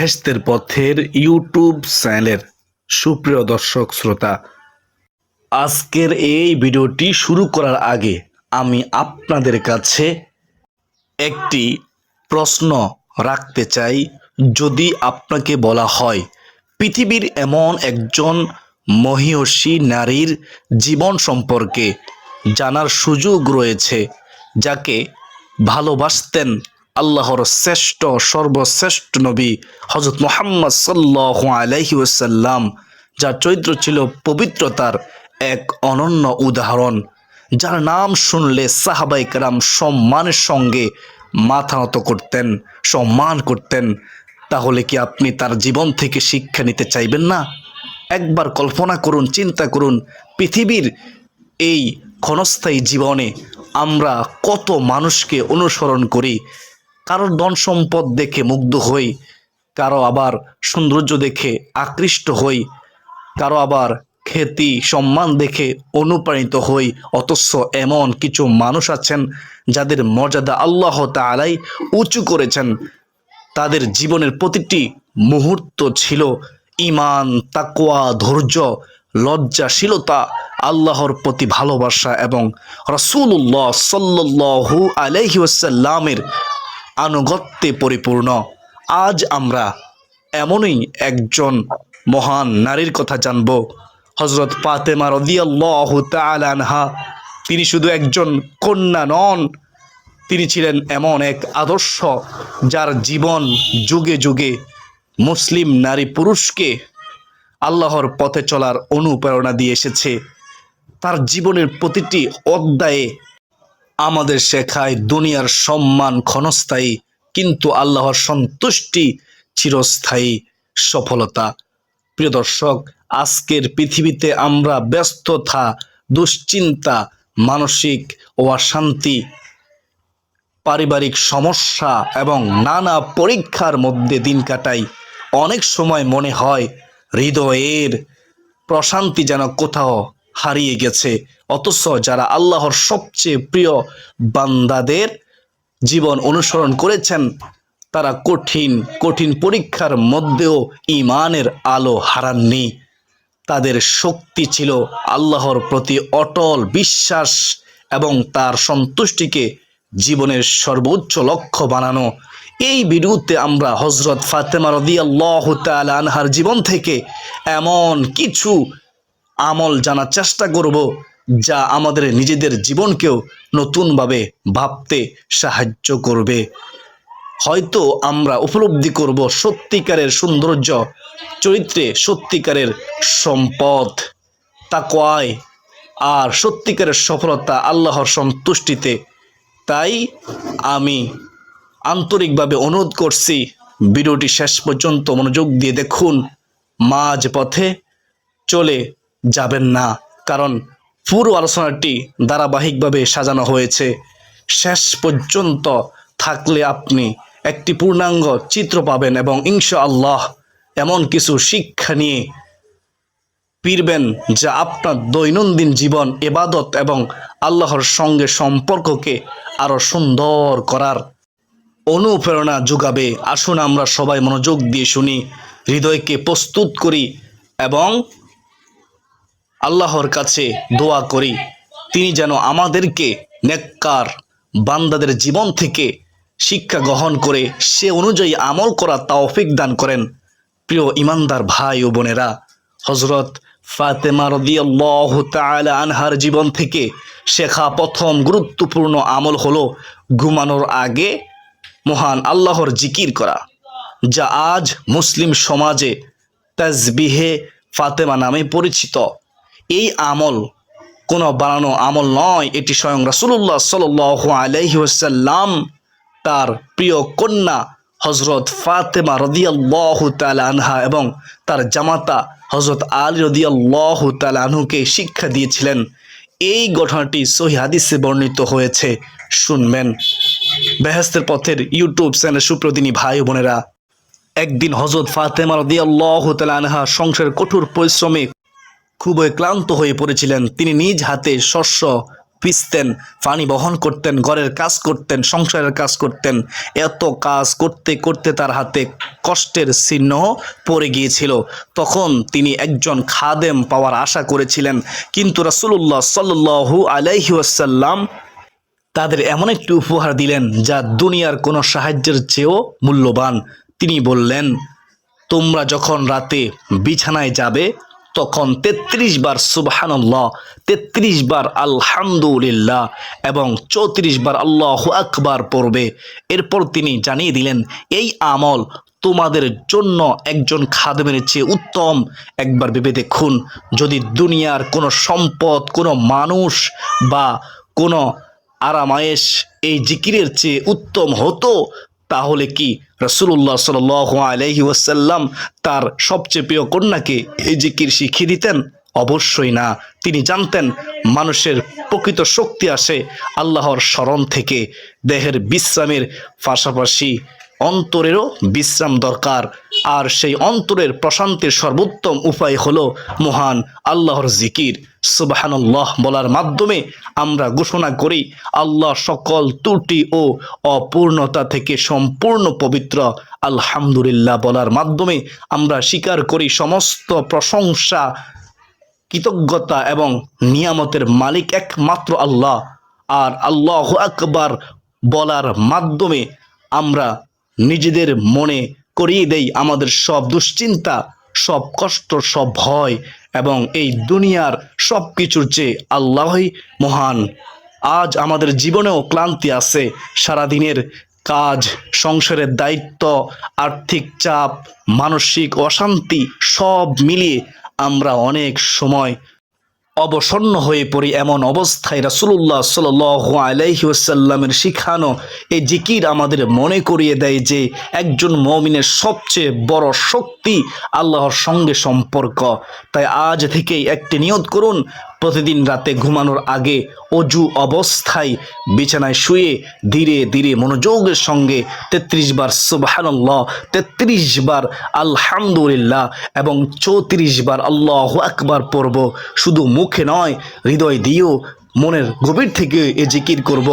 বেহেশতের পথের ইউটিউব চ্যানেলের সুপ্রিয় দর্শক শ্রোতা, আজকের এই ভিডিওটি শুরু করার আগে আমি আপনাদের কাছে একটি প্রশ্ন রাখতে চাই। যদি আপনাকে বলা হয় পৃথিবীর এমন একজন মহিয়সী নারীর জীবন সম্পর্কে জানার সুযোগ রয়েছে, যাকে ভালোবাসতেন আল্লাহর শ্রেষ্ঠ সর্বশ্রেষ্ঠ নবী হযরত মুহাম্মদ সাল্লাল্লাহু আলাইহি ওয়াসাল্লাম, যার চরিত্র ছিল পবিত্রতার এক অনন্য উদাহরণ, যার নাম শুনলে সাহাবায়ে কেরাম সম্মানের সঙ্গে মাথা নত করতেন, সম্মান করতেন, তাহলে কি আপনি তার জীবন থেকে শিক্ষা নিতে চাইবেন না? একবার কল্পনা করুন, চিন্তা করুন, পৃথিবীর এই ক্ষণস্থায়ী জীবনে আমরা কত মানুষকে অনুসরণ করি। কারোর ধন সম্পদ দেখে মুগ্ধ হই, কারো আবার সৌন্দর্য দেখে আকৃষ্ট হই, কারো আবার খ্যাতি সম্মান দেখে অনুপ্রাণিত হই। অথচ এমন কিছু মানুষ আছেন যাদের মর্যাদা আল্লাহ তাআলাই উঁচু করেছেন। তাদের জীবনের প্রতিটি মুহূর্ত ছিল ঈমান, তাকওয়া, ধৈর্য, লজ্জাশীলতা, আল্লাহর প্রতি ভালোবাসা এবং রাসূলুল্লাহ সাল্লাল্লাহু আলাইহি ওয়াসাল্লামের আনুগত্যে পরিপূর্ণ। আজ আমরা এমনই একজন মহান নারীর কথা জানব, হযরত ফাতেমা রাদিয়াল্লাহু তাআলা আনহা। তিনি শুধু একজন কন্যা নন, তিনি ছিলেন এমন এক আদর্শ যার জীবন যুগে যুগে মুসলিম নারী পুরুষকে আল্লাহর পথে চলার অনুপ্রেরণা দিয়ে এসেছে। তার জীবনের প্রতিটি অধ্যায়ে আমাদের শেখায় দুনিয়ার সম্মান ক্ষণস্থায়ী, কিন্তু আল্লাহর সন্তুষ্টি চিরস্থায়ী সফলতা। প্রিয় দর্শক, আজকের পৃথিবীতে আমরা ব্যস্ততা, দুশ্চিন্তা, মানসিক অশান্তি, পারিবারিক সমস্যা এবং নানা পরীক্ষার মধ্যে দিন কাটাই। অনেক সময় মনে হয় হৃদয়ের প্রশান্তি যেন কোথাও হারিয়ে গেছে। অথচ যারা আল্লাহর সবচেয়ে প্রিয় বান্দাদের জীবন অনুসরণ করেছেন, তারা কঠিন কঠিন পরীক্ষার মধ্যেও ঈমানের আলো হারাননি। তাদের শক্তি ছিল আল্লাহর প্রতি অটল বিশ্বাস এবং তার সন্তুষ্টিকে জীবনের সর্বোচ্চ লক্ষ্য বানানো। এই ভিডিওতে আমরা হযরত ফাতেমা রাদিয়াল্লাহু তাআলা আনহার জীবন থেকে এমন কিছু আমল জানার চেষ্টা করব, যা আমাদের নিজেদের জীবনকেও নতুনভাবে ভাবতে সাহায্য করবে। হয়তো আমরা উপলব্ধি করব সত্যিকারের সৌন্দর্য চরিত্রে, সত্যিকারের সম্পদ তাকওয়ায়, আর সত্যিকারের সফলতা আল্লাহর সন্তুষ্টিতে। তাই আমি আন্তরিকভাবে অনুরোধ করছি, ভিডিওটি শেষ পর্যন্ত মনোযোগ দিয়ে দেখুন, মাঝ পথে চলে যাবেন না, কারণ পুরো আলোচনাটি ধারাবাহিকভাবে সাজানো হয়েছে। শেষ পর্যন্ত থাকলে আপনি একটি পূর্ণাঙ্গ চিত্র পাবেন এবং ইনশাআল্লাহ এমন কিছু শিক্ষা নিয়ে ফিরবেন যা আপনার দৈনন্দিন জীবন, ইবাদত এবং আল্লাহর সঙ্গে সম্পর্ককে আরো সুন্দর করার অনুপ্রেরণা যোগাবে। আসুন আমরা সবাই মনোযোগ দিয়ে শুনি, হৃদয়কে প্রস্তুত করি এবং আল্লাহর কাছে দোয়া করি, তিনি যেন আমাদেরকে নেককার বান্দাদের জীবন থেকে শিক্ষা গ্রহণ করে সে অনুযায়ী আমল করা তৌফিক দান করেন। প্রিয় ইমানদার ভাই ও বোনেরা, হযরত ফাতেমা রাদিয়াল্লাহু তাআলা আনহার জীবন থেকে শেখা প্রথম গুরুত্বপূর্ণ আমল হলো ঘুমানোর আগে মহান আল্লাহর জিকির করা, যা আজ মুসলিম সমাজে তাসবিহে ফাতেমা নামে পরিচিত। এই আমল কোনো বানানো আমল নয়, এটি স্বয়ং রাসূলুল্লাহ সাল্লাল্লাহু আলাইহি ওয়াসাল্লাম তার প্রিয় কন্যা হযরত ফাতেমা রাদিয়াল্লাহু তাআলা আনহা এবং তার জামাতা হযরত আলী রাদিয়াল্লাহু তাআলা আনহুকে শিক্ষা দিয়েছিলেন। এই ঘটনাটি সহিহ হাদিসে বর্ণিত হয়েছে, শুনবেন। বেহেশতের পথের ইউটিউব চ্যানেল সুপ্রদিনী ভাই ও বোনেরা, একদিন হযরত ফাতেমা রাদিয়াল্লাহু তাআলা আনহা সংসারের কঠোর পরিশ্রমে খুবই ক্লান্ত হয়ে পড়েছিলেন। তিনি নিজ হাতে শস্য পিছতেন, পানি বহন করতেন, ঘরের কাজ করতেন, সংসারের কাজ করতেন। এত কাজ করতে করতে তার হাতে কষ্টের চিহ্ন পড়ে গিয়েছিল। তখন তিনি একজন খাদেম পাওয়ার আশা করেছিলেন, কিন্তু রাসূলুল্লাহ সাল্লাল্লাহু আলাইহি ওয়াসাল্লাম তাদের এমন একটি উপহার দিলেন যা দুনিয়ার কোনো সাহায্যের চেয়েও মূল্যবান। তিনি বললেন, তোমরা যখন রাতে বিছানায় যাবে তখন ৩৩ বার সুবহানাল্লাহ, ৩৩ বার আলহামদুলিল্লাহ এবং ৩৪ বার আল্লাহু আকবার পড়বে। এরপর তিনি জানিয়ে দিলেন, এই আমল তোমাদের জন্য একজন খাদেমের চেয়ে উত্তম। একবার ভেবে দেখুন, যদি দুনিয়ার কোনো সম্পদ, কোনো মানুষ বা কোনো আরামায়েশ এই জিকিরের চেয়ে উত্তম হতো, তাহলে কি রাসূলুল্লাহ সাল্লাল্লাহু আলাইহি ওয়াসাল্লাম তার সবচেয়ে প্রিয় কন্যাকে এই জিকির শিখিয়ে দিতেন? অবশ্যই না। তিনি জানতেন মানুষের প্রকৃত শক্তি আসে আল্লাহর স্মরণ থেকে। দেহের বিশ্রামের পাশাপাশি অন্তরেরও বিশ্রাম দরকার, আর সেই অন্তরের প্রশান্তির সর্বোত্তম উপায় হলো মহান আল্লাহর জিকির। সুবহানাল্লাহ বলার মাধ্যমে আমরা ঘোষণা করি আল্লাহ সকল ত্রুটি ও অপূর্ণতা থেকে সম্পূর্ণ পবিত্র। আলহামদুলিল্লাহ বলার মাধ্যমে আমরা স্বীকার করি সমস্ত প্রশংসা, কৃতজ্ঞতা এবং নিয়ামতের মালিক একমাত্র আল্লাহ। আর আল্লাহু আকবার বলার মাধ্যমে আমরা নিজেদের মনে করিয়ে দেই আমাদের সব দুশ্চিন্তা, সব কষ্ট, সব ভয় এবং এই দুনিয়ার সব কিছুর চেয়ে আল্লাহই মহান। আজ আমাদের জীবনেও ক্লান্তি আছে, সারাদিনের কাজ, সংসারের দায়িত্ব, আর্থিক চাপ, মানসিক অশান্তি সব মিলিয়ে আমরা অনেক সময় অবসন্ন হয়ে পড়ি। এমন অবস্থায় রাসূলুল্লাহ সাল্লাল্লাহু আলাইহি ওয়াসাল্লামের শিখানো এই জিকির আমাদের মনে করিয়ে দেয় যে একজন মুমিনের সবচেয়ে বড় শক্তি আল্লাহর সঙ্গে সম্পর্ক। তাই আজ থেকেই একটি নিয়ত করুন, প্রতিদিন রাতে ঘুমানোর আগে অজু অবস্থায় বিছানায় শুয়ে ধীরে ধীরে মনোযোগের সঙ্গে ৩৩ বার সুবহানাল্লাহ, ৩৩ বার আলহামদুলিল্লাহ এবং ৩৪ বার আল্লাহু আকবার পড়ব। শুধু মুখে নয়, হৃদয় দিয়েও মনের গভীর থেকে এ জিকির করব,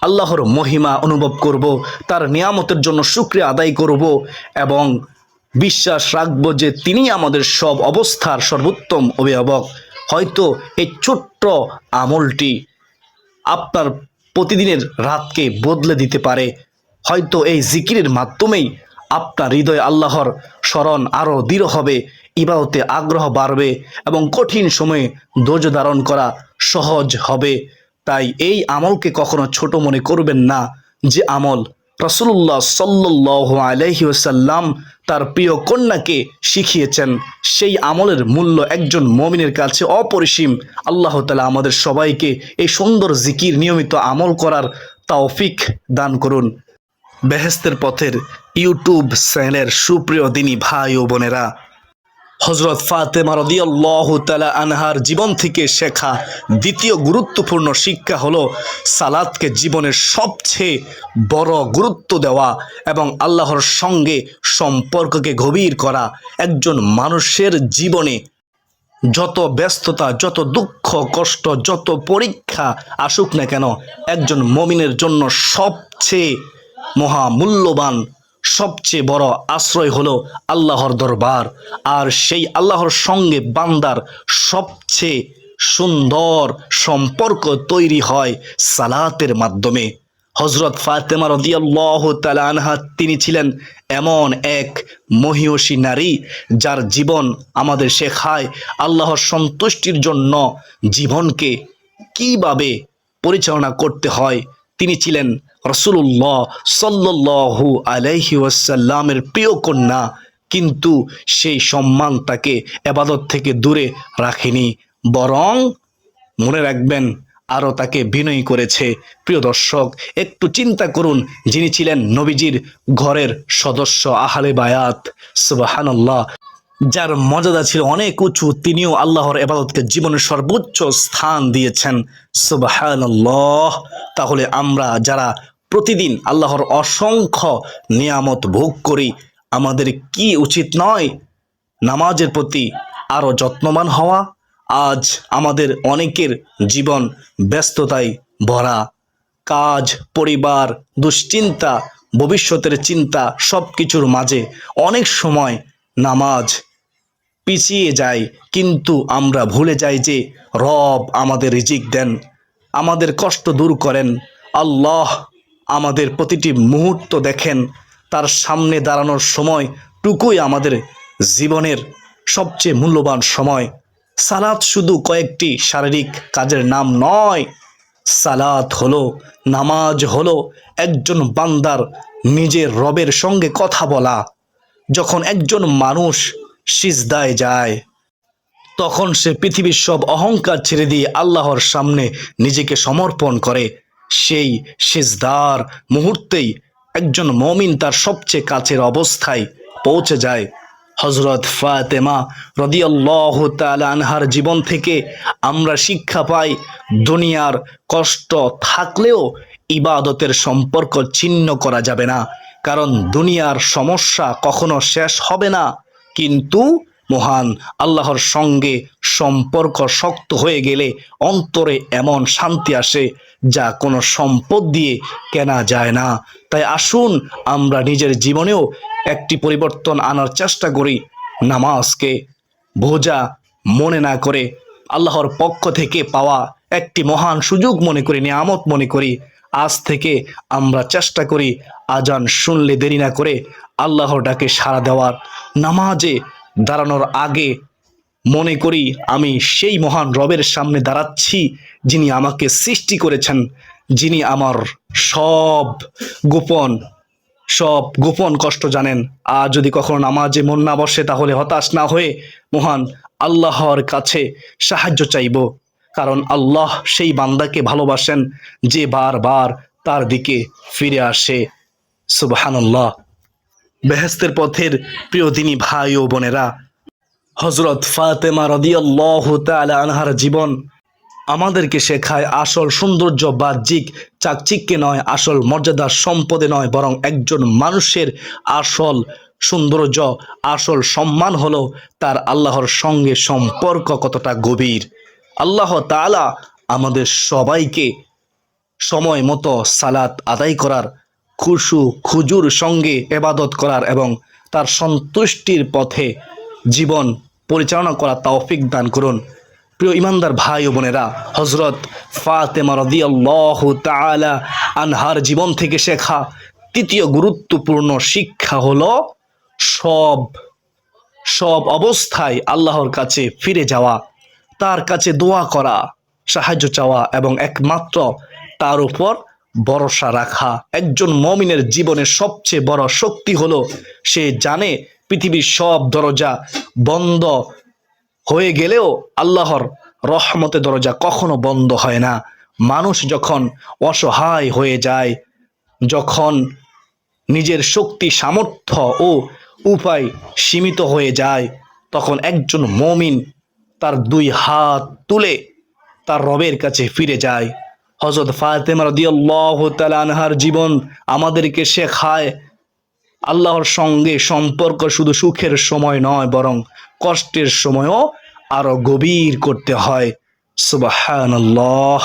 আল্লাহর মহিমা অনুভব করব, তার নিয়ামতের জন্য শুকরিয়া আদায় করব এবং বিশ্বাস রাখবো যে তিনি আমাদের সব অবস্থার সর্বোত্তম অভিভাবক। হয়তো এই ছোট্ট আমলটি আপনার প্রতিদিনের রাতকে বদলে দিতে পারে। হয়তো এই জিকিরের মাধ্যমেই আপনার হৃদয়ে আল্লাহর স্মরণ আরও দৃঢ় হবে, ইবাদতে আগ্রহ বাড়বে এবং কঠিন সময়ে ধৈর্য ধারণ করা সহজ হবে। তাই এই আমলকে কখনো ছোট মনে করবেন না। যে আমল রাসূলুল্লাহ সাল্লাল্লাহু আলাইহি ওয়াসাল্লাম তার প্রিয় কন্যাকে শিখিয়েছেন, সেই আমলের মূল্য একজন মুমিনের কাছে অপরিসীম। আল্লাহ তাআলা আমাদের সবাইকে এই সুন্দর জিকির নিয়মিত আমল করার তৌফিক দান করুন। বেহেশতের পথের ইউটিউব চ্যানেলের সুপ্রিয় দিনী ভাই ও বোনেরা, হযরত ফাতেমা রাদিয়াল্লাহু তাআলা আনহার জীবন থেকে শেখা দ্বিতীয় গুরুত্বপূর্ণ শিক্ষা হলো সালাতকে জীবনের সবচেয়ে বড় গুরুত্ব দেওয়া এবং আল্লাহর সঙ্গে সম্পর্ককে গভীর করা। একজন মানুষের জীবনে যত ব্যস্ততা, যত দুঃখ কষ্ট, যত পরীক্ষা আসুক না কেন, একজন মুমিনের জন্য সবচেয়ে মহামূল্যবান, সবচেয়ে বড় আশ্রয় হলো আল্লাহর দরবার। আর সেই আল্লাহর সঙ্গে বান্দার সবচেয়ে সুন্দর সম্পর্ক তৈরি হয় সালাতের মাধ্যমে। হযরত ফাতেমা রাদিয়াল্লাহু তাআলা আনহা তিনি ছিলেন এমন এক মহিয়সী নারী যার জীবন আমাদের শেখায় আল্লাহর সন্তুষ্টির জন্য জীবনকে কিভাবে পরিচালনা করতে হয়। তিনি ছিলেন রাসূলুল্লাহ সাল্লাল্লাহু আলাইহি ওয়াসাল্লামের প্রিয় কন্যা, কিন্তু সেই সম্মান তাকে ইবাদত থেকে দূরে রাখেনি, বরং মনে রাখবেন আরও তাকে বিনয়ী করেছে। প্রিয় দর্শক, একটু চিন্তা করুন, যিনি ছিলেন নবীজির ঘরের সদস্য, আহলে বায়াত, সুবহানাল্লাহ, যার মর্যাদা ছিল অনেক উঁচু, তিনিও আল্লাহর ইবাদতকে জীবনের সর্বোচ্চ স্থান দিয়েছেন। সুবহানাল্লাহ। তাহলে আমরা যারা প্রতিদিন আল্লাহর অসংখ্য নিয়ামত ভোগ করি, আমাদের কি উচিত নয় নামাজের প্রতি আরও যত্নবান হওয়া, আজ আমাদের অনেকের জীবন ব্যস্ততায় ভরা। কাজ, পরিবার, দুশ্চিন্তা, ভবিষ্যতের চিন্তা সব কিছুর মাঝে অনেক সময় নামাজ পিছিয়ে যায়, কিন্তু আমরা ভুলে যাই যে রব আমাদের রিজিক দেন, আমাদের কষ্ট দূর করেন। আল্লাহ আমাদের প্রতিটি মুহূর্ত দেখেন। তার সামনে দাঁড়ানোর সময় টুকুই আমাদের জীবনের সবচেয়ে মূল্যবান সময়। সালাত শুধু কয়েকটি শারীরিক কাজের নাম নয়। সালাত হলো, নামাজ হলো একজন বান্দার নিজের রবের সঙ্গে কথা বলা। যখন একজন মানুষ সিজদায় যায়, তখন সে পৃথিবীর সব অহংকার ছেড়ে দিয়ে আল্লাহর সামনে নিজেকে সমর্পণ করে। সেই সিজদার মুহূর্তেই একজন মুমিন তার সবচেয়ে কাছের অবস্থায় পৌঁছে যায়। হযরত ফাতেমা রাদিয়াল্লাহু তাআলা আনহার জীবন থেকে আমরা শিক্ষা পাই, দুনিয়ার কষ্ট থাকলেও ইবাদতের সম্পর্ক ছিন্ন করা যাবে না, কারণ দুনিয়ার সমস্যা কখনো শেষ হবে না, কিন্তু মহান আল্লাহর সঙ্গে সম্পর্ক শক্ত হয়ে গেলে অন্তরে এমন শান্তি আসে যা কোনো সম্পদ দিয়ে কেনা যায় না। তাই আসুন আমরা নিজের জীবনেও একটি পরিবর্তন আনার চেষ্টা করি। নামাজকে বোঝা মনে না করে আল্লাহর পক্ষ থেকে পাওয়া একটি মহান সুযোগ মনে করি, নিয়ামত মনে করি। আজ থেকে আমরা চেষ্টা করি আজান শুনলে দেরি না করে আল্লাহর ডাকে সাড়া দেওয়ার। নামাজে দাঁড়ানোর আগে মনে করি আমি সেই মহান রবের সামনে দাঁড়াচ্ছি যিনি আমাকে সৃষ্টি করেছেন, যিনি আমার সব গোপন গোপন কষ্ট জানেন। আর যদি কখনো নামাজে মন না বসে, তাহলে হতাশ না হয়ে মহান আল্লাহর কাছে সাহায্য চাইব, কারণ আল্লাহ সেই বান্দাকে ভালোবাসেন যে বারবার তার দিকে ফিরে আসে। সুবহানাল্লাহ। বেহেশতের পথের প্রিয় দিনী ভাই ও বোনেরা, হযরত ফাতেমা রাদিয়াল্লাহু তাআলা আনহার জীবন আমাদেরকে শেখায় আসল সৌন্দর্য বাহ্যিক চাকচিক্যে নয়, আসল মর্যাদা সম্পদে নয়, বরং একজন মানুষের আসল সৌন্দর্য, আসল সম্মান হলো তার আল্লাহর সঙ্গে সম্পর্ক কতটা গভীর। আল্লাহ তাআলা আমাদের সবাইকে সময় মতো সালাত আদায় করার, খুজুর সঙ্গে ইবাদত করার এবং তার সন্তুষ্টির পথে জীবন পরিচালনা করার তৌফিক দান করুন। প্রিয় ইমানদার ভাই ও বোনেরা, হযরত ফাতেমা রাদিয়াল্লাহু তাআলা আনহার জীবন থেকে শেখা তৃতীয় গুরুত্বপূর্ণ শিক্ষা হলো সব অবস্থায় আল্লাহর কাছে ফিরে যাওয়া, তার কাছে দোয়া করা, সাহায্য চাওয়া এবং একমাত্র তার উপর ভরসা রাখা। একজন মুমিনের জীবনের সবচেয়ে বড় শক্তি হলো সে জানে পৃথিবীর সব দরজা বন্ধ হয়ে গেলেও আল্লাহর রহমতের দরজা কখনো বন্ধ হয় না। মানুষ যখন অসহায় হয়ে যায়, যখন নিজের শক্তি, সামর্থ্য ও উপায় সীমিত হয়ে যায়, তখন একজন মুমিন তার দুই হাত তুলে তার রবের কাছে ফিরে যায়। হযরত ফাতেমা রাদিয়াল্লাহু তাআলা আনহার জীবন আমাদেরকে শেখায় আল্লাহর সঙ্গে সম্পর্ক শুধু সুখের সময় নয়, বরং কষ্টের সময়ও আরো গভীর করতে হয়। সুবহানাল্লাহ।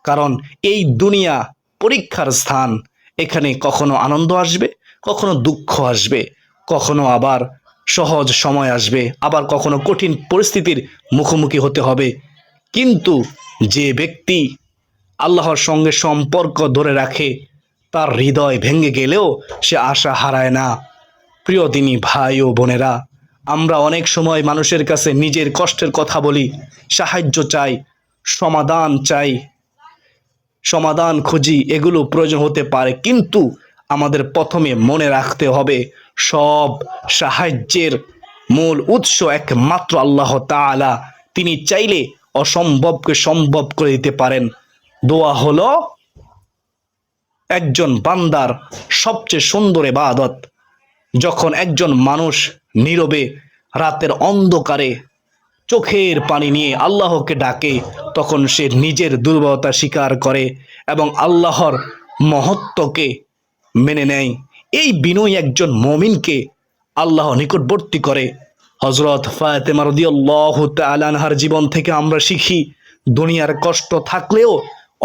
কারণ এই দুনিয়া পরীক্ষার স্থান। এখানে কখনো আনন্দ আসবে, কখনো দুঃখ আসবে, কখনো আবার সহজ সময় আসবে, আবার কখনো কঠিন পরিস্থিতির মুখোমুখি হতে হবে। কিন্তু যে ব্যক্তি আল্লাহর সঙ্গে সম্পর্ক ধরে রাখে, তার হৃদয় ভেঙে গেলেও সে আশা হারায় না। প্রিয় দিনী ভাই ও বোনেরা, আমরা অনেক সময় মানুষের কাছে নিজের কষ্টের কথা বলি, সাহায্য চাই, সমাধান খুঁজি, এগুলো প্রয়োজন হতে পারে, কিন্তু আমাদের প্রথমে মনে রাখতে হবে সব সাহায্যের মূল উৎস একমাত্র আল্লাহ তাআলা। তিনি চাইলে অসম্ভবকে সম্ভব করে দিতে পারেন। দোয়া হলো একজন বান্দার সবচেয়ে সুন্দর ইবাদত। যখন একজন মানুষ নীরবে রাতের অন্ধকারে চোখের পানি নিয়ে আল্লাহকে ডাকে, তখন সে নিজের দুর্বলতা স্বীকার করে এবং আল্লাহর মহত্বকে মেনে নেয়। এই বিনয় একজন মুমিনকে আল্লাহ নিকটবর্তী করে। হযরত ফাতেমা রাদিয়াল্লাহু তাআলা আনহার জীবন থেকে আমরা শিখি দুনিয়ার কষ্ট থাকলেও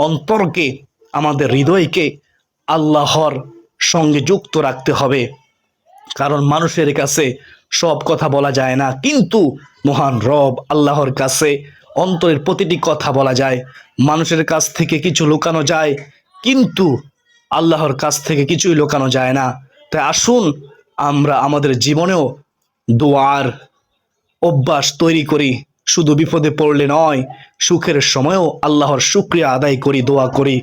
অন্তরকে, আমাদের হৃদয়কে আল্লাহর সঙ্গে যুক্ত রাখতে হবে। কারণ মানুষের কাছে সব কথা বলা যায় না, কিন্তু মহান রব আল্লাহর কাছে অন্তরের প্রতিটি কথা বলা যায়। মানুষের কাছ থেকে কিছু লুকানো যায়, কিন্তু আল্লাহর কাছ থেকে কিছুই লুকানো যায় না। তাই আসুন আমরা আমাদের জীবনেও দোয়ার অভ্যাস তৈরি করি। শুধু বিপদে পড়লে নয়, সুখের সময়ও আল্লাহর শুকরিয়া আদায় করি, দোয়া করি।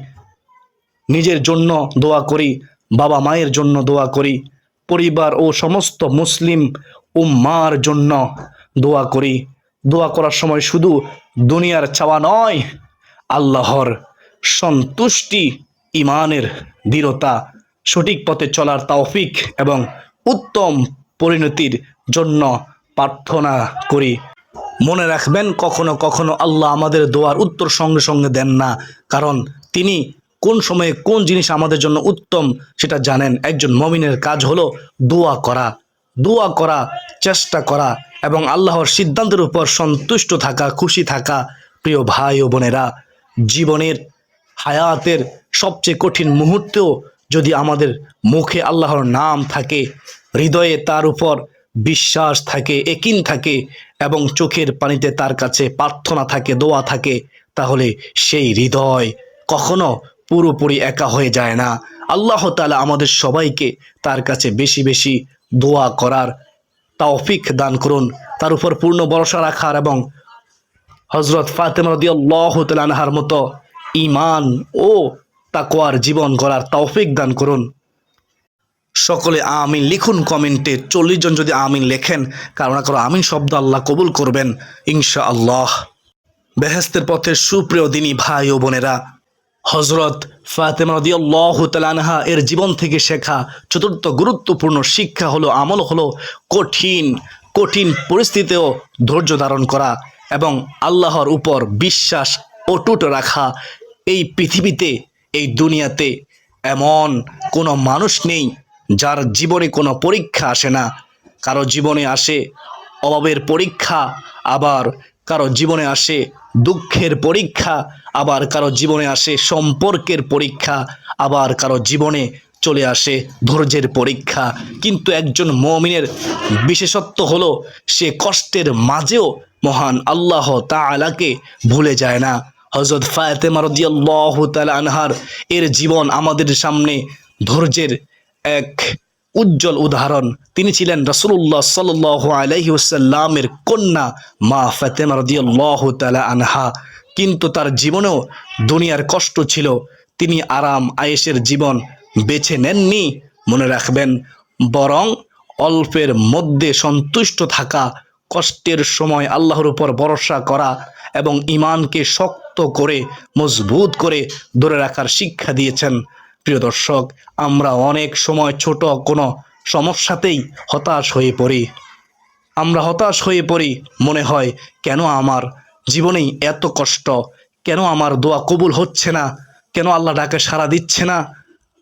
নিজের জন্য দোয়া করি, বাবা মায়ের জন্য দোয়া করি, পরিবার ও সমস্ত মুসলিম উম্মার জন্য দোয়া করি। দোয়া করার সময় শুধু দুনিয়ার চাওয়া নয়, আল্লাহর সন্তুষ্টি, ইমানের দৃঢ়তা, সঠিক পথে চলার তৌফিক এবং উত্তম পরিণতির জন্য প্রার্থনা করি। মনে রাখবেন, কখনো কখনো আল্লাহ আমাদের দোয়ার উত্তর সঙ্গে সঙ্গে দেন না, কারণ তিনি কোন সময়ে কোন জিনিস আমাদের জন্য উত্তম সেটা জানেন। একজন মুমিনের কাজ হলো দোয়া করা, দোয়া করা, চেষ্টা করা এবং আল্লাহর সিদ্ধান্তের উপর সন্তুষ্ট থাকা, খুশি থাকা। প্রিয় ভাই ও বোনেরা, জীবনের হায়াতের সবচেয়ে কঠিন মুহূর্তেও যদি আমাদের মুখে আল্লাহর নাম থাকে, হৃদয়ে তার উপর বিশ্বাস থাকে, একিন থাকে এবং চোখের পানিতে তার কাছে প্রার্থনা থাকে, দোয়া থাকে, তাহলে সেই হৃদয় কখনো পুরোপুরি একা হয়ে যায় না। আল্লাহ তাআলা আমাদের সবাইকে তার কাছে বেশি বেশি দোয়া করার তৌফিক দান করুন, তার উপর পূর্ণ ভরসা রাখার এবং হযরত ফাতেমা রাদিয়াল্লাহু তাআলা আনহার মতো ঈমান ও তাকওয়ার জীবন গড়ার তৌফিক দান করুন। সকলে আমিন লিখুন কমেন্টে। 40 জন যদি আমিন লেখেন, কারো না কারো আমিন শব্দ আল্লাহ কবুল করবেন ইনশাআল্লাহ। বেহেশতের পথে সুপ্রিয় দিনী ভাই ও বোনেরা, হযরত ফাতেমা রাদিয়াল্লাহু তাআলা আনহা এর জীবন থেকে শেখা চতুর্থ গুরুত্বপূর্ণ শিক্ষা হলো, আমল হলো কঠিন কঠিন পরিস্থিতিতেও ধৈর্য ধারণ করা এবং আল্লাহর উপর বিশ্বাস অটুট রাখা। এই পৃথিবীতে, এই দুনিয়াতে এমন কোনো মানুষ নেই যার জীবনে কোনো পরীক্ষা আসে না। কারো জীবনে আসে অভাবের পরীক্ষা, আবার কারো জীবনে আসে দুঃখের পরীক্ষা, আবার কারো জীবনে আসে সম্পর্কের পরীক্ষা, আবার কারো জীবনে চলে আসে ধৈর্যের পরীক্ষা। কিন্তু একজন মুমিনের বিশেষত্ব হলো সে কষ্টের মাঝেও মহান আল্লাহ তাআলাকে ভুলে যায় না। হযরত ফাতেমা রাদিয়াল্লাহু তাআলা আনহার এর জীবন আমাদের সামনে ধৈর্যের এক উজ্জ্বল উদাহরণ। তিনি ছিলেন রাসূলুল্লাহ সাল্লাল্লাহু আলাইহি ওয়াসাল্লামের কন্যা মা ফাতেমা রাদিয়াল্লাহু তাআলা আনহা, কিন্তু তার জীবনেও দুনিয়ার কষ্ট ছিল। তিনি আরাম আয়েশের জীবন বেছে নেননি, মনে রাখবেন, বরং অল্পের মধ্যে সন্তুষ্ট থাকা, কষ্টের সময় আল্লাহর উপর ভরসা করা এবং ঈমানকে শক্ত করে মজবুত করে ধরে রাখার শিক্ষা দিয়েছেন। প্রিয় দর্শক, আমরা অনেক সময় ছোট কোনো সমস্যাতেই হতাশ হয়ে পড়ি। আমরা হতাশ হয়ে পড়ি, মনে হয় কেন আমার জীবনেই এত কষ্ট, কেন আমার দোয়া কবুল হচ্ছে না, কেন আল্লাহ ডাকে সাড়া দিচ্ছে না,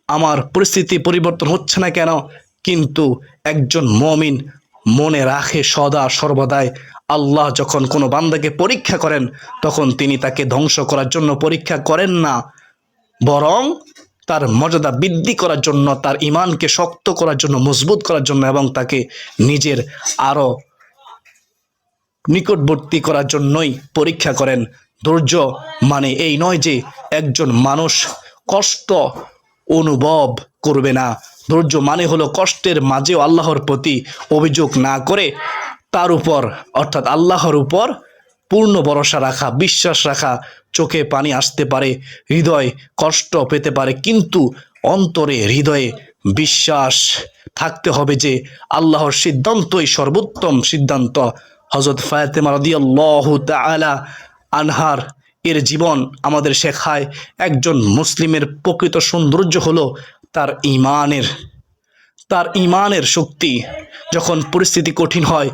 আমার পরিস্থিতি পরিবর্তন হচ্ছে না কেন। কিন্তু একজন মুমিন মনে রাখে সদা সর্বদাই, আল্লাহ যখন কোনো বান্দাকে পরীক্ষা করেন, তখন তিনি তাকে ধ্বংস করার জন্য পরীক্ষা করেন না, বরং তার মর্যাদা বৃদ্ধি করার জন্য, তার ঈমানকে শক্ত করার জন্য, মজবুত করার জন্য এবং তাকে নিজের আরো নিকটবর্তী করার জন্যই পরীক্ষা করেন। ধৈর্য মানে এই নয় যে একজন মানুষ কষ্ট অনুভব করবে না। ধৈর্য মানে হলো কষ্টের মাঝেও আল্লাহর প্রতি অভিযোগ না করে তার উপর, অর্থাৎ আল্লাহর উপর পূর্ণ ভরসা রাখা, বিশ্বাস রাখা। চোখে পানি আসতে পারে, হৃদয় কষ্ট পেতে পারে, কিন্তু অন্তরে, হৃদয়ে বিশ্বাস থাকতে হবে যে আল্লাহর সিদ্ধান্তই সর্বোত্তম সিদ্ধান্ত। হযরত ফাতেমা রাদিয়াল্লাহু তাআলা আনহার এর জীবন আমাদের শেখায় একজন মুসলিমের প্রকৃত সৌন্দর্য হলো তার ঈমানের শক্তি। যখন পরিস্থিতি কঠিন হয়,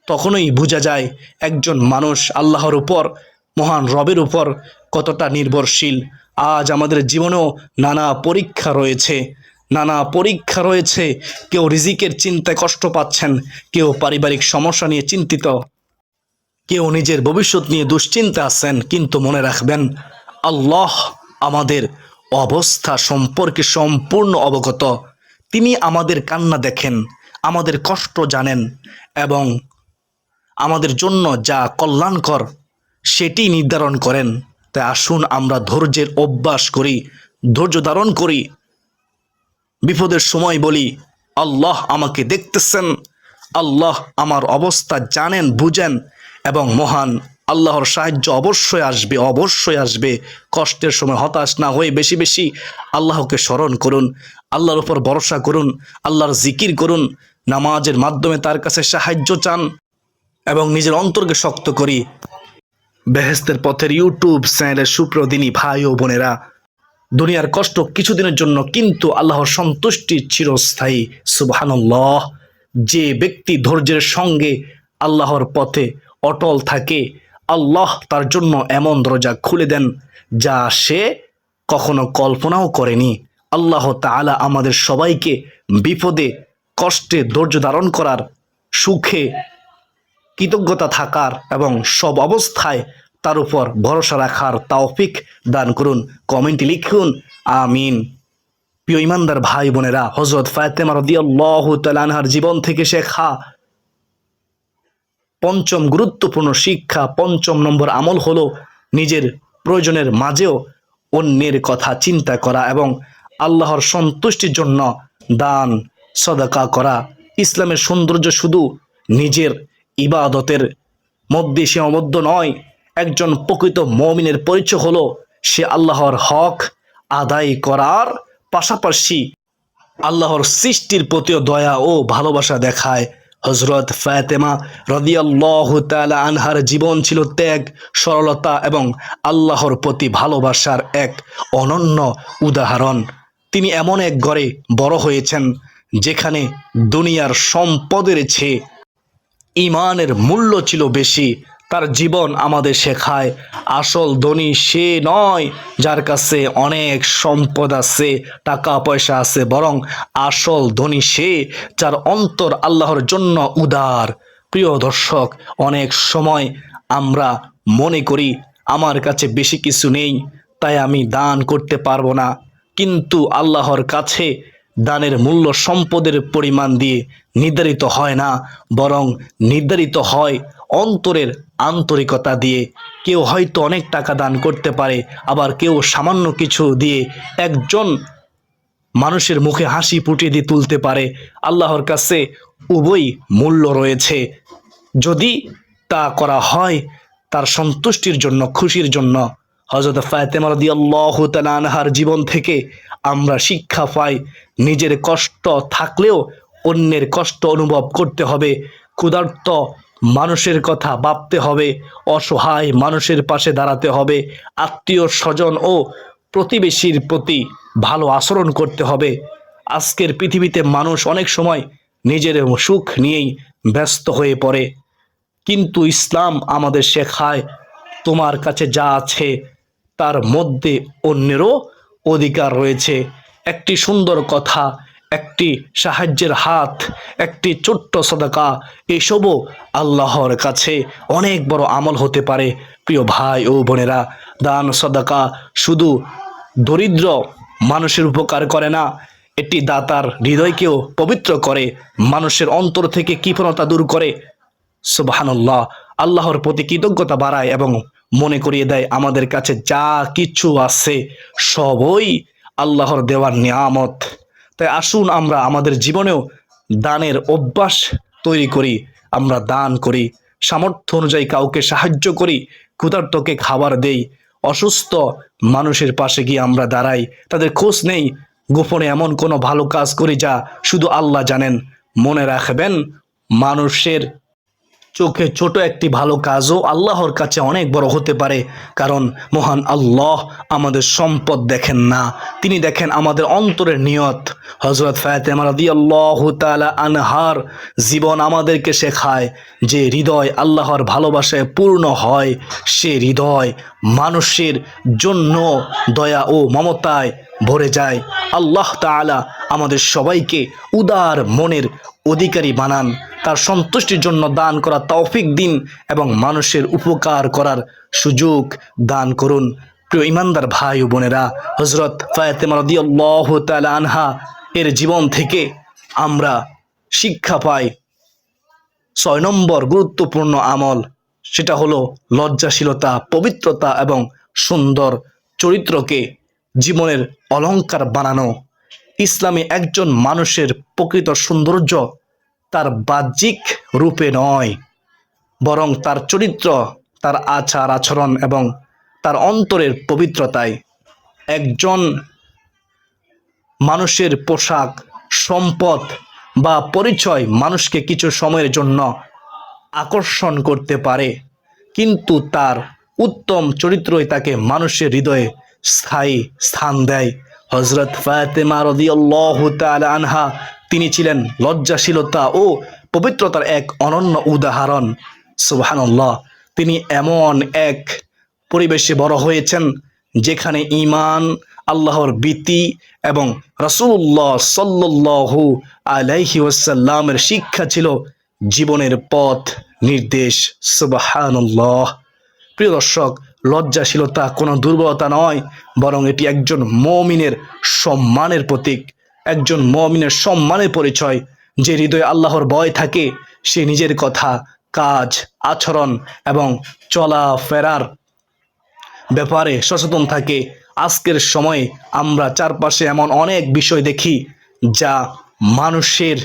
তখনই বোঝা যায় একজন মানুষ আল্লাহর উপর, মহান রবের উপর কতটা নির্ভরশীল। আজ আমাদের জীবনেও নানা পরীক্ষা রয়েছে, নানা পরীক্ষা রয়েছে, কেউ রিজিকের চিন্তায় কষ্ট পাচ্ছেন, কেউ পারিবারিক সমস্যা নিয়ে চিন্তিত, কেউ নিজের ভবিষ্যৎ নিয়ে দুশ্চিন্তা আছেন। কিন্তু মনে রাখবেন, আল্লাহ আমাদের অবস্থা সম্পর্কে সম্পূর্ণ অবগত। তিনি আমাদের কান্না দেখেন, আমাদের কষ্ট জানেন এবং আমাদের জন্য যা কল্যাণকর সেটি নির্ধারণ করেন। তাই আসুন আমরা ধৈর্যের অভ্যাস করি, ধৈর্য ধারণ করি। বিপদের সময় বলি, আল্লাহ আমাকে দেখতেছেন, আল্লাহ আমার অবস্থা জানেন, বুঝেন এবং মহান আল্লাহর সাহায্য অবশ্যই আসবে, অবশ্যই আসবে। কষ্টের সময় হতাশ না হয়ে বেশি বেশি আল্লাহকে স্মরণ করুন, আল্লাহর উপর ভরসা করুন, আল্লাহর জিকির করুন, নামাজের মাধ্যমে তার কাছে সাহায্য চান এবং নিজের অন্তরকে শক্ত করি। বেহেশতের পথের ইউটিউব চ্যানেলের সুপ্রদিনী ভাই ও বোনেরা, দুনিয়ার কষ্ট কিছুদিনের জন্য, কিন্তু আল্লাহর সন্তুষ্টি চিরস্থায়ী। সুবহানাল্লাহ। যে ব্যক্তি ধৈর্যের সঙ্গে আল্লাহর পথে অটল থাকে, আল্লাহ তার জন্য এমন দরজা খুলে দেন যা সে কখনো কল্পনাও করেনি। আল্লাহ তাআলা আমাদের সবাইকে বিপদে কষ্টে ধৈর্য ধারণ করার, সুখে কৃতজ্ঞতা থাকার এবং সব অবস্থায় তার উপর ভরসা রাখার তৌফিক দান করুন। কমেন্টে লিখুন আমিন। প্রিয় ইমানদার ভাই বোনেরা, হযরত ফাতেমা রাদিয়াল্লাহু তাআলা আনহার জীবন থেকে শেখা পঞ্চম গুরুত্বপূর্ণ শিক্ষা, পঞ্চম নম্বর আমল হলো নিজের প্রয়োজনের মাঝেও অন্যের কথা চিন্তা করা এবং আল্লাহর সন্তুষ্টির জন্য দান সদকা করা। ইসলামের সৌন্দর্য শুধু নিজের ইবাদতের মধ্যে সীমাবদ্ধ নয়। একজন প্রকৃত মুমিনের পরিচয় হলো সে আল্লাহর হক আদায় করার পাশাপাশি আল্লাহর সৃষ্টির প্রতিও দয়া ও ভালোবাসা দেখায়। হযরত ফাতেমা রাদিয়াল্লাহু তাআলা আনহার জীবন ছিল ত্যাগ, সরলতা এবং আল্লাহর প্রতি ভালোবাসার এক অনন্য উদাহরণ। তিনি এমন এক ঘরে বড় হয়েছেন যেখানে দুনিয়ার সম্পদের চেয়ে ইমানের মূল্য ছিল বেশি। তার জীবন আমাদের শেখায় আসল ধনী সে নয় যার কাছে অনেক সম্পদ আছে, টাকা পয়সা আছে, বরং আসল ধনী সে যার অন্তর আল্লাহর জন্য উদার। প্রিয় দর্শক, অনেক সময় আমরা মনে করি আমার কাছে বেশি কিছু নেই, তাই আমি দান করতে পারবো না। কিন্তু আল্লাহর কাছে দানের মূল্য সম্পদের পরিমাণ দিয়ে নির্ধারিত হয় না, বরং নির্ধারিত হয় অন্তরের আন্তরিকতা দিয়ে। কেউ হয়তো অনেক টাকা দান করতে পারে, আবার কেউ সামান্য কিছু দিয়ে একজন মানুষের মুখে হাসি ফুটিয়ে দিয়ে তুলতে পারে। আল্লাহর কাছে উভয় মূল্য রয়েছে। যদি তা করা হয় তার সন্তুষ্টির জন্য, খুশির জন্য। হযরত ফাতেমা রাদিয়াল্লাহু তাআলা আনহার জীবন থেকে আমরা শিক্ষা পাই, নিজের কষ্ট থাকলেও অন্যের কষ্ট অনুভব করতে হবে, ক্ষুধার্ত মানুষের কথা ভাবতে হবে, অসহায় মানুষের পাশে দাঁড়াতে হবে, আত্মীয় স্বজন ও প্রতিবেশীর প্রতি ভালো আচরণ করতে হবে। আজকের পৃথিবীতে মানুষ অনেক সময় নিজের সুখ নিয়েই ব্যস্ত হয়ে পড়ে, কিন্তু ইসলাম আমাদের শেখায় তোমার কাছে যা আছে তার মধ্যে অন্যেরও অধিকার রয়েছে। একটি সুন্দর কথা, একটি সাহায্যের হাত, একটি ছোট্ট সদকা, এসবও আল্লাহর কাছে অনেক বড় আমল হতে পারে। প্রিয় ভাই ও বোনেরা, দান সদকা শুধু দরিদ্র মানুষের উপকার করে না, এটি দাতার হৃদয়কেও পবিত্র করে, মানুষের অন্তর থেকে কৃপণতা দূর করে। সুবহানাল্লাহ। আল্লাহর প্রতি কৃতজ্ঞতা বাড়ায় এবং মনে করিয়ে দেয় আমাদের কাছে যা কিছু আছে সবই আল্লাহর দেওয়ার নিয়ামত। তাই আসুন আমরা আমাদের জীবনেও দানের অভ্যাস তৈরি করি। আমরা দান করি, সামর্থ্য অনুযায়ী কাউকে সাহায্য করি, ক্ষুধার্তকে খাবার দেই, অসুস্থ মানুষের পাশে গিয়ে আমরা দাঁড়াই, তাদের খোঁজ নেই, গোপনে এমন কোনো ভালো কাজ করি যা শুধু আল্লাহ জানেন। মনে রাখবেন, মানুষের চোখে ছোট একটি ভালো কাজও আল্লাহর কাছে অনেক বড় হতে পারে, কারণ মহান আল্লাহ আমাদের সম্পদ দেখেন না, তিনি দেখেন আমাদের অন্তরের নিয়ত। হযরত ফাতেমা রাদিয়াল্লাহু তাআলা আনহার জীবন আমাদেরকে শেখায় যে হৃদয় আল্লাহর ভালোবাসায় পূর্ণ হয়, সে হৃদয় মানুষের জন্য দয়া ও মমতায় ভরে যায়। আল্লাহ তাআলা আমাদের সবাইকে উদার মনের অধিকারী বানান, তার সন্তুষ্টির জন্য দান করা তৌফিক দিন এবং মানুষের উপকার করার সুযোগ দান করুন। প্রিয় ইমানদার ভাই ও বোনেরা, হযরত ফাতেমা রাদিয়াল্লাহু তাআলা আনহা এর জীবন থেকে আমরা শিক্ষা পাই 6 নম্বর গুরুত্বপূর্ণ আমল, সেটা হলো লজ্জাশীলতা, পবিত্রতা এবং সুন্দর চরিত্রকে জীবনের অলংকার বানানো। ইসলামে একজন মানুষের প্রকৃত সৌন্দর্য তার বাহ্যিক রূপে নয়, বরং তার চরিত্র, তার আচার আচরণ এবং তার অন্তরের পবিত্রতায়। একজন মানুষের পোশাক, সম্পদ বা পরিচয় মানুষকে কিছু সময়ের জন্য আকর্ষণ করতে পারে, কিন্তু তার উত্তম চরিত্রই তাকে মানুষের হৃদয়ে স্থায়ী স্থান দেয়। হযরত ফাতেমা রাদিয়াল্লাহু তাআলা আনহা তিনি ছিলেন লজ্জাশীলতা ও পবিত্রতার এক অনন্য উদাহরণ। সুবহানাল্লাহ, তিনি এমন এক পরিবেশে বড় হয়েছেন যেখানে ঈমান, আল্লাহর ভীতি এবং রাসূলুল্লাহ সাল্লাল্লাহু আলাইহি ওয়াসাল্লামের শিক্ষা ছিল জীবনের পথ নির্দেশ। সুবহানাল্লাহ। প্রিয় দর্শক, লজ্জাশীলতা কোনো দুর্বলতা নয়, বরং এটি একজন মুমিনের সম্মানের প্রতীক, একজন মুমিনের সম্মানের পরিচয়। যে হৃদয়ে আল্লাহর ভয় থাকে সে নিজের কথা, কাজ, আচরণ এবং চলাফেরার ব্যাপারে সচেতন থাকে। আজকের সময়ে আমরা চারপাশে এমন অনেক বিষয় দেখি যা মানুষের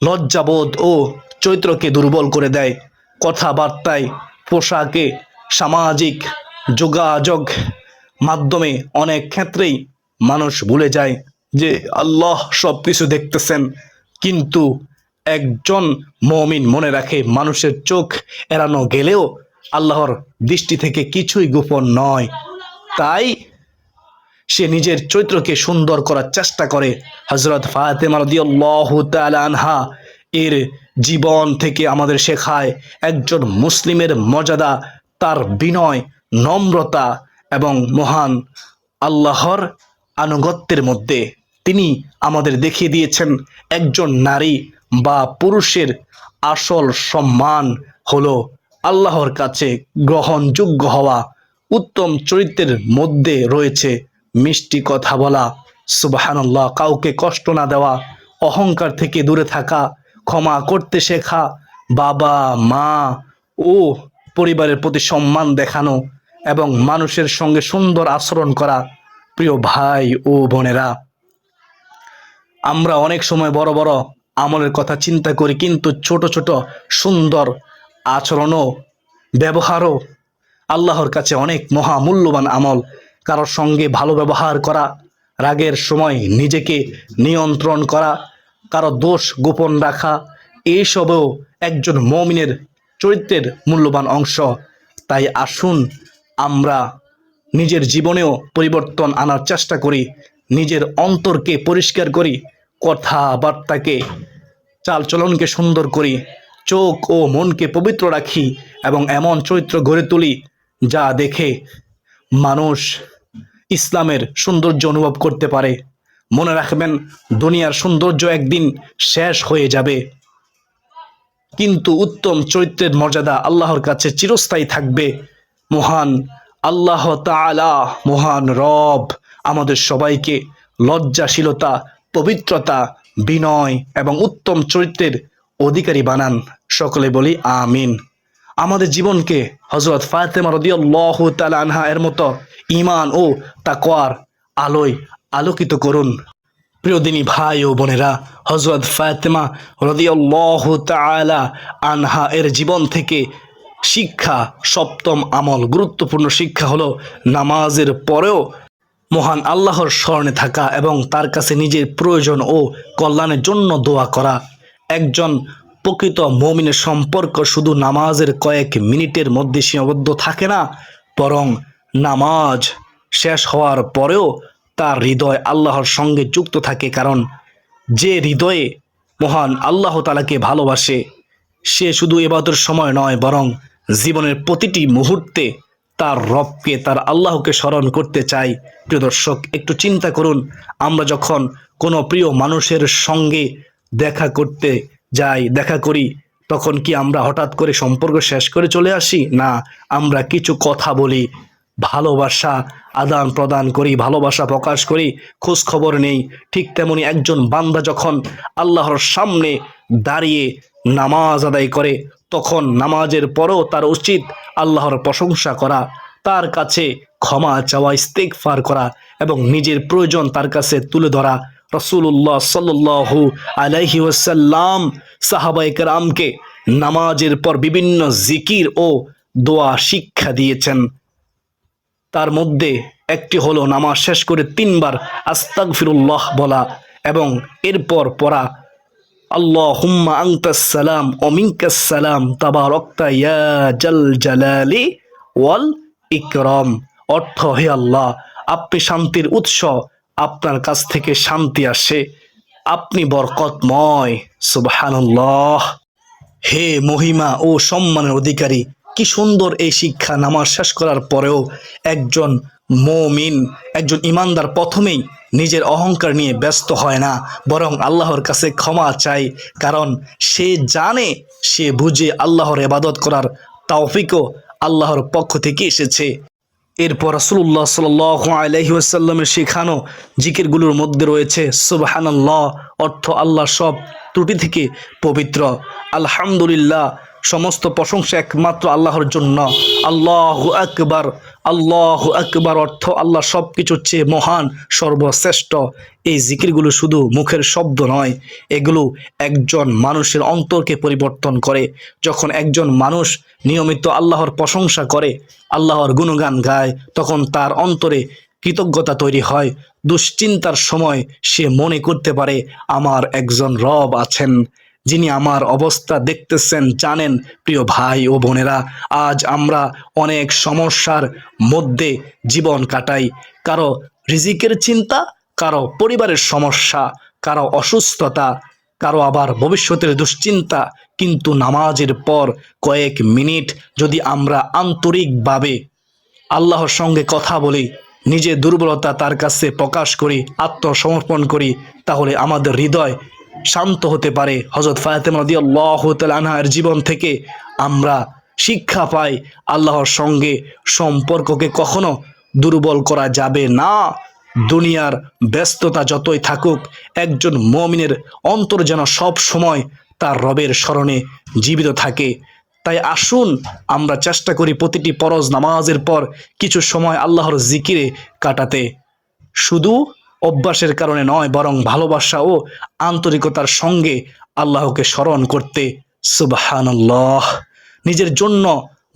লজ্জাবোধ ও চরিত্রকে দুর্বল করে দেয়। কথাবার্তায়, পোশাকে, সামাজিক যোগাযোগ মাধ্যমে অনেক ক্ষেত্রেই মানুষ ভুলে যায় যে আল্লাহ সব কিছু দেখতেছেন, কিন্তু একজন মুমিন মনে রাখে মানুষের চোখ এড়ানো গেলেও আল্লাহর দৃষ্টি থেকে কিছুই গোপন নয়। তাই সে নিজের চরিত্রকে সুন্দর করার চেষ্টা করে। হযরত ফাতেমা রাদিয়াল্লাহু তাআলা আনহা এর জীবন থেকে আমাদের শেখায় একজন মুসলিমের মর্যাদা তার বিনয়, নম্রতা এবং মহান আল্লাহর আনুগত্যের মধ্যে। তিনি আমাদের দেখিয়ে দিয়েছেন একজন নারী বা পুরুষের আসল সম্মান হলো আল্লাহর কাছে গ্রহণযোগ্য হওয়া। উত্তম চরিত্রের মধ্যে রয়েছে মিষ্টি কথা বলা, সুবহানাল্লাহ, কাউকে কষ্ট না দেওয়া, অহংকার থেকে দূরে থাকা, ক্ষমা করতে শেখা, বাবা মা ও পরিবারের প্রতি সম্মান দেখানো এবং মানুষের সঙ্গে সুন্দর আচরণ করা। প্রিয় ভাই ও বোনেরা, আমরা অনেক সময় বড় বড় আমলের কথা চিন্তা করি, কিন্তু ছোট ছোট সুন্দর আচরণও, ব্যবহারও আল্লাহর কাছে অনেক মহামূল্যবান আমল। কারোর সঙ্গে ভালো ব্যবহার করা, রাগের সময় নিজেকে নিয়ন্ত্রণ করা, কারো দোষ গোপন রাখা, এইসবও একজন মুমিনের চরিত্রের মূল্যবান অংশ। তাই আসুন আমরা নিজের জীবনেও পরিবর্তন আনার চেষ্টা করি, নিজের অন্তরকে পরিষ্কার করি, কথাবার্তাকে, চালচলনকে সুন্দর করি, চোখ ও মনকে পবিত্র রাখি এবং এমন চরিত্র গড়ে তুলি যা দেখে মানুষ ইসলামের সৌন্দর্য অনুভব করতে পারে। মনে রাখবেন, দুনিয়ার সৌন্দর্য একদিন শেষ হয়ে যাবে, কিন্তু উত্তম চরিত্রের মর্যাদা আল্লাহর কাছে চিরস্থায়ী থাকবে। মহান আল্লাহ তাআলা, মহান রব আমাদের সবাইকে লজ্জাশীলতা, পবিত্রতা, বিনয় এবং উত্তম চরিত্রের অধিকারী বানান। সকলে বলি আমিন। আমাদের জীবনকে হযরত ফাতেমা রাদিয়াল্লাহু তাআলা আনহা এর মতো ঈমান ও তাকওয়ার আলোয় আলোকিত করুন। প্রিয় দিনী ভাই ও বোনেরা, হযরত ফাতেমা রাদিয়াল্লাহু তাআলা আনহা এর জীবন থেকে শিক্ষা, সপ্তম আমল, গুরুত্বপূর্ণ শিক্ষা হলো নামাজের পরেও মহান আল্লাহর স্মরণে থাকা এবং তার কাছে নিজের প্রয়োজন ও কল্যাণের জন্য দোয়া করা। একজন প্রকৃত মুমিনের সম্পর্ক শুধু নামাজের কয়েক মিনিটের মধ্যে সীমাবদ্ধ থাকে না, বরং নামাজ শেষ হওয়ার পরেও তার হৃদয় আল্লাহর সঙ্গে যুক্ত থাকে। কারণ যে হৃদয়ে মহান আল্লাহ তাআলাকে ভালোবাসে সে শুধু ইবাদতের সময় নয়, বরং জীবনের প্রতিটি মুহূর্তে তার রবকে, তার আল্লাহকে স্মরণ করতে চাই। প্রিয় দর্শক, একটু চিন্তা করুন, আমরা যখন কোনো প্রিয় মানুষের সঙ্গে দেখা করতে যাই, দেখা করি, তখন কি আমরা হঠাৎ করে সম্পর্ক শেষ করে চলে আসি? না, আমরা কিছু কথা বলি, ভালোবাসা আদান প্রদান করি, ভালোবাসা প্রকাশ করি, খোঁজ খবর নেই। ঠিক তেমনি একজন বান্দা যখন আল্লাহর সামনে দাঁড়িয়ে নামাজ আদায় করে, তখন নামাজের পরও তার উচিত আল্লাহর প্রশংসা করা, তার কাছে ক্ষমা চাওয়া, ইস্তেগফার করা এবং নিজের প্রয়োজন তার কাছে তুলে ধরা। রাসূলুল্লাহ সাল্লাল্লাহু আলাইহি ওয়াসাল্লাম সাহাবায়ে কেরামকে নামাজের পর বিভিন্ন জিকির ও দোয়া শিক্ষা দিয়েছেন। তার মধ্যে একটি হলো নামাজ শেষ করে 3 বার আস্তাগফিরুল্লাহ বলা এবং এরপর পড়া আল্লাহুম্মা আনতাস সালাম ওয়া মিনকাস সালাম তাবারাকতা ইয়া জাল জালালি ওয়াল ইকরাম। অর্থ, হে আল্লাহ, আপনি শান্তির উৎস, আপনার কাছ থেকে শান্তি আসে, আপনি বরকতময়। সুবহানাল্লাহ। হে মহিমা ও সম্মানের অধিকারী, কি সুন্দর এই শিক্ষা! নামাজ শেষ করার পরেও একজন মুমিন, একজন ইমানদার প্রথমেই নিজের অহংকার নিয়ে ব্যস্ত হয় না, বরং আল্লাহর কাছে ক্ষমা চায়, কারণ সে জানে, সে বুঝে আল্লাহর ইবাদত করার তৌফিকও আল্লাহর পক্ষ থেকে এসেছে। এরপর রাসূলুল্লাহ সাল্লাল্লাহু আলাইহি ওয়াসাল্লামের শেখানো জিকিরগুলোর মধ্যে রয়েছে সুবহানাল্লাহ, অর্থ আল্লাহ সব ত্রুটি থেকে পবিত্র, আলহামদুলিল্লাহ, সমস্ত প্রশংসা একমাত্র আল্লাহর জন্য, আল্লাহু আকবার, আল্লাহু আকবার, অর্থ আল্লাহ সব কিছুর চেয়ে মহান, সর্বশ্রেষ্ঠ। এই জিকিরগুলো শুধু মুখের শব্দ নয়, এগুলো একজন মানুষের অন্তরকে পরিবর্তন করে। যখন একজন মানুষ নিয়মিত আল্লাহর প্রশংসা করে, আল্লাহর গুণগান গায়, তখন তার অন্তরে কৃতজ্ঞতা তৈরি হয়। দুশ্চিন্তার সময় সে মনে করতে পারে, আমার একজন রব আছেন, যিনি আমার অবস্থা দেখতেছেন, জানেন। প্রিয় ভাই ও বোনেরা, আজ আমরা অনেক সমস্যার মধ্যে জীবন কাটাই। কারো রিজিকের চিন্তা, কারো পরিবারের সমস্যা, কারো অসুস্থতা, কারো আবার ভবিষ্যতের দুশ্চিন্তা। কিন্তু নামাজের পর কয়েক মিনিট যদি আমরা আন্তরিকভাবে আল্লাহর সঙ্গে কথা বলি, নিজের দুর্বলতা তার কাছে প্রকাশ করি, আত্মসমর্পণ করি, তাহলে আমাদের হৃদয় শান্ত হতে পারে। হযরত ফাতেমা রাদিয়াল্লাহু তাআলা আনহার জীবন থেকে আমরা শিক্ষা পাই, আল্লাহর সঙ্গে সম্পর্ককে কখনো দুর্বল করা যাবে না। দুনিয়ার ব্যস্ততা যতই থাকুক, একজন মুমিনের অন্তর যেন সব সময় তার রবের স্মরণে জীবিত থাকে। তাই আসুন আমরা চেষ্টা করি প্রতিটি ফরজ নামাজের পর কিছু সময় আল্লাহর জিকিরে কাটাতে, শুধু অভ্যাসের কারণে নয়, বরং ভালোবাসা ও আন্তরিকতার সঙ্গে আল্লাহকে স্মরণ করতে। সুবহানাল্লাহ। নিজের জন্য,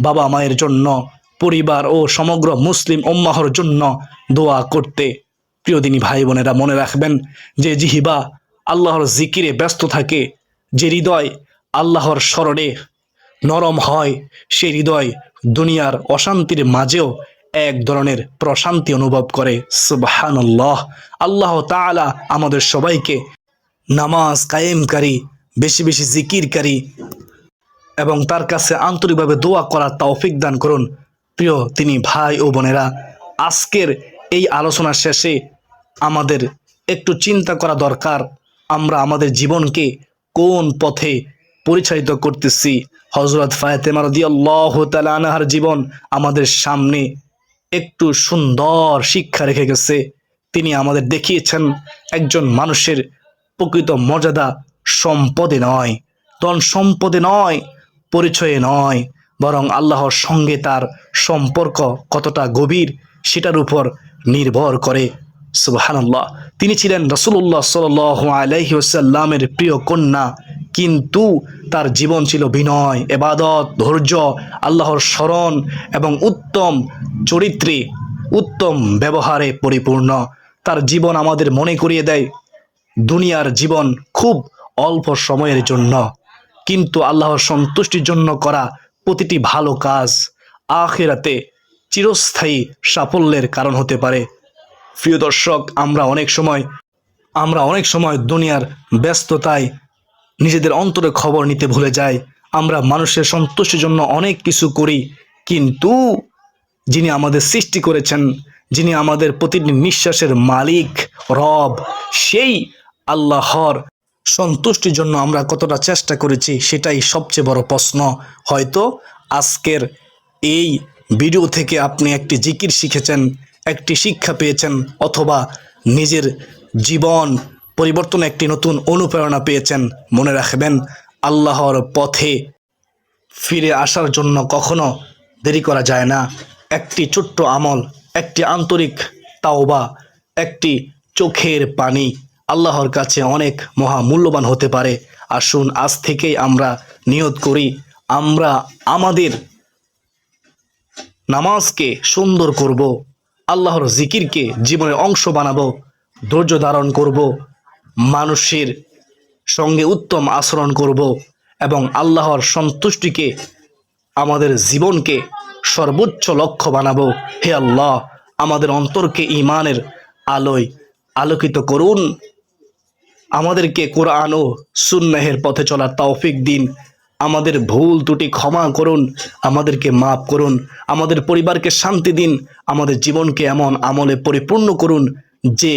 বাবা মায়ের জন্য, পরিবার ও সমগ্র মুসলিম উম্মাহর জন্য দোয়া করতে। প্রিয় দিনী ভাই বোনেরা, মনে রাখবেন, যে জিহ্বা আল্লাহর জিকিরে ব্যস্ত থাকে, যে হৃদয় আল্লাহর স্মরণে নরম হয়, সেই হৃদয় দুনিয়ার অশান্তির মাঝেও এক ধরনের প্রশান্তি অনুভব করে। সুবহানাল্লাহ। আল্লাহ তাআলা আমাদের সবাইকে নামাজ কায়েমকারী, বেশি বেশি জিকিরকারী এবং তার কাছে আন্তরিকভাবে দোয়া করার তৌফিক দান করুন। প্রিয় তিনি ভাই ও বোনেরা, আজকের এই আলোচনার শেষে আমাদের একটু চিন্তা করা দরকার, আমরা আমাদের জীবনকে কোন পথে পরিচালিত করতেছি। হযরত ফাতেমা রাদিয়াল্লাহু তাআলা আনহার জীবন আমাদের সামনে একটু সুন্দর শিক্ষা রেখে গেছে। তিনি আমাদের দেখিয়েছেন, একজন মানুষের প্রকৃত মর্যাদা সম্পদে নয়, ধন সম্পদে নয়, পরিচয়ে নয়, বরং আল্লাহর সঙ্গে তার সম্পর্ক কতটা গভীর সেটার উপর নির্ভর করে। সুবহানাল্লাহ। তিনি ছিলেন রাসূলুল্লাহ সাল্লাল্লাহু আলাইহি ওয়াসাল্লামের প্রিয় কন্যা, কিন্তু তার জীবন ছিল বিনয়, ইবাদত, ধৈর্য, আল্লাহর স্মরণ এবং উত্তম চরিত্রে, উত্তম ব্যবহারে পরিপূর্ণ। তার জীবন আমাদের মনে করিয়ে দেয়, দুনিয়ার জীবন খুব অল্প সময়ের জন্য, কিন্তু আল্লাহর সন্তুষ্টির জন্য করা প্রতিটি ভালো কাজ আখিরাতে চিরস্থায়ী সাফল্যের কারণ হতে পারে। প্রিয় দর্শক, আমরা অনেক সময় দুনিয়ার ব্যস্ততায় নিজেদের অন্তরে খবর নিতে ভুলে যাই। আমরা মানুষের সন্তুষ্টির জন্য অনেক কিছু করি, কিন্তু যিনি আমাদের সৃষ্টি করেছেন, যিনি আমাদের প্রতিটি নিঃশ্বাসের মালিক, রব, সেই আল্লাহর সন্তুষ্টির জন্য আমরা কতটা চেষ্টা করেছি সেটাই সবচেয়ে বড় প্রশ্ন। হয়তো আজকের এই ভিডিও থেকে আপনি একটি জিকির শিখেছেন, একটি শিক্ষা পেয়েছেন, অথবা নিজের জীবন পরিবর্তনে একটি নতুন অনুপ্রেরণা পেয়েছেন। মনে রাখবেন, আল্লাহর পথে ফিরে আসার জন্য কখনো দেরি করা যায় না। একটি ছোট্ট আমল, একটি আন্তরিক তাওবা, একটি চোখের পানি আল্লাহর কাছে অনেক মহামূল্যবান হতে পারে। আসুন আজ থেকেই আমরা নিয়ত করি, আমরা আমাদের নামাজকে সুন্দর করব, আল্লাহর জিকিরকে জীবনের অংশ বানাবো, ধৈর্য ধারণ করব, মানুষের সঙ্গে উত্তম আচরণ করব এবং আল্লাহর সন্তুষ্টিকে আমাদের জীবনকে সর্বোচ্চ লক্ষ্য বানাবো। হে আল্লাহ, আমাদের অন্তরকে ঈমানের আলোয় আলোকিত করুন, আমাদেরকে কোরআন ও সুন্নাহের পথে চলার তৌফিক দিন, আমাদের ভুল ত্রুটি ক্ষমা করুন, আমাদেরকে মাফ করুন, আমাদের পরিবারকে শান্তি দিন, আমাদের জীবনকে এমন আমলে পরিপূর্ণ করুন যে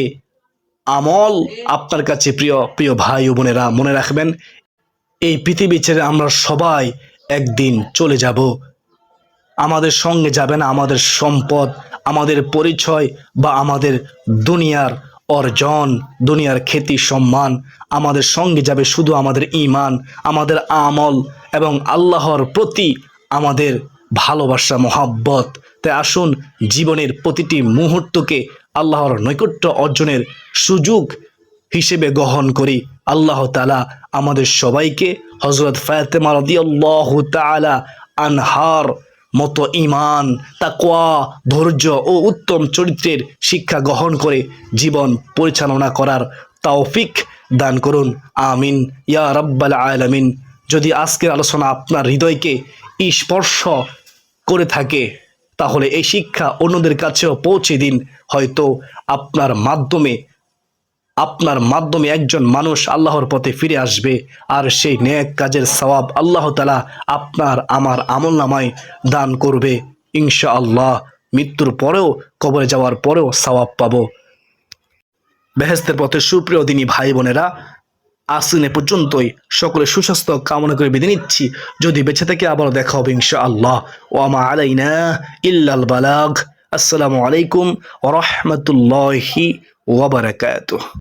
আমল আপনার কাছে প্রিয়। প্রিয় ভাই ও বোনেরা, মনে রাখবেন, এই পৃথিবী ছেড়ে আমরা সবাই একদিন চলে যাব। আমাদের সঙ্গে যাবে না আমাদের সম্পদ, আমাদের পরিচয় বা আমাদের দুনিয়ার অর্জন, দুনিয়ার খ্যাতি সম্মান। আমাদের সঙ্গে যাবে শুধু আমাদের ঈমান, আমাদের আমল এবং আল্লাহর প্রতি আমাদের ভালোবাসা, মহাব্বত। তাই আসুন জীবনের প্রতিটি মুহূর্তকে আল্লাহর নৈকট্য অর্জনের সুযোগ হিসেবে গ্রহণ করি। আল্লাহ তাআলা আমাদের সবাইকে হযরত ফাতেমা রাদিয়াল্লাহু তাআলা আনহার মতো ঈমান, তাকওয়া, ধৈর্য ও উত্তম চরিত্রের শিক্ষা গ্রহণ করে জীবন পরিচালনা করার তৌফিক দান করুন। আমিন ইয়া রাব্বাল আলামিন। যদি আজকের আলোচনা আপনার হৃদয়কে স্পর্শ করে থাকে, তাহলে এই শিক্ষা অন্যদের কাছেও পৌঁছে দিন। হয়তো আপনার মাধ্যমে একজন মানুষ আল্লাহর পথে ফিরে আসবে, আর সেই নেক কাজের সওয়াব আল্লাহ তাআলা আপনার আমার আমলনামায় দান করবে ইনশাআল্লাহ। মৃত্যুর পরেও, কবরে যাওয়ার পরেও সওয়াব পাবো বেহেশতের পথে। সুপ্রিয় দিনী ভাই বোনেরা, আসুন এ পর্যন্তই। সকলে সুস্বাস্থ্য কামনা করে বিদায় নিচ্ছি। যদি বেঁচে থেকে আবারও দেখা হবে ইনশাআল্লাহ। ওয়া মা আলাইনা ইল্লাল বালাগ। আসসালামু আলাইকুম ওয়া রাহমাতুল্লাহি ওয়া বারাকাতুহু।